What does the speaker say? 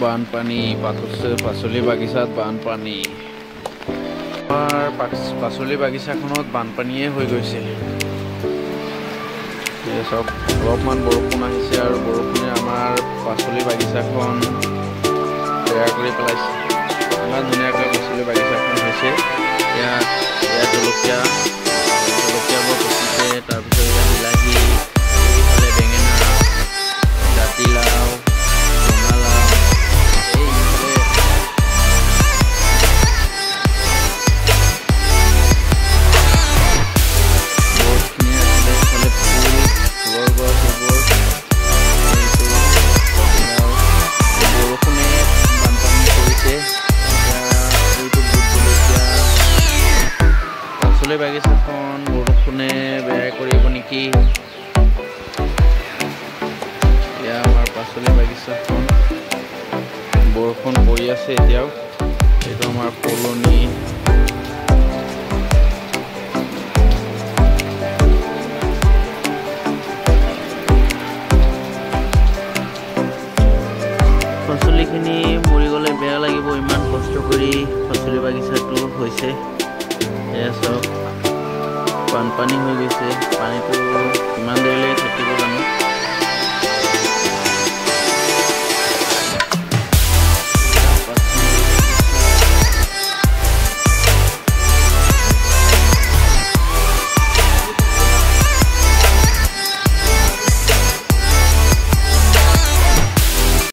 বানপানী পাচলি বাগিচাত বানপানী আমাৰ পাচলি বাগিচাখনত বানপানীয়ে হৈ গৈছে চব অলপমান বৰষুণ আহিছে আৰু বৰষুণে আমাৰ পাচলি বাগিচাখন বেয়া কৰি পেলাইছে ইমান ধুনীয়াকৈ পাচলি বাগিচাখন হৈছে ইয়াত জলকীয়াবোৰ পকিছে তাৰপিছত ইয়াত বিলাহী এইফালে বেঙেনা জাতিলাও ৰঙালাও পাচলি বাগিচাখন বৰষুণে বেয়া কৰিব নেকি এয়া আমাৰ পাচলি বাগিচাখন বৰষুণ পৰি আছে এতিয়াও এইটো আমাৰ ফুলনি পাচলিখিনি মৰি গ'লে বেয়া লাগিব ইমান কষ্ট কৰি পাচলি বাগিচাটো হৈছে এয়া চব বানপানী হৈ গৈছে পানীটো কিমান দেৰিলৈ থাকিব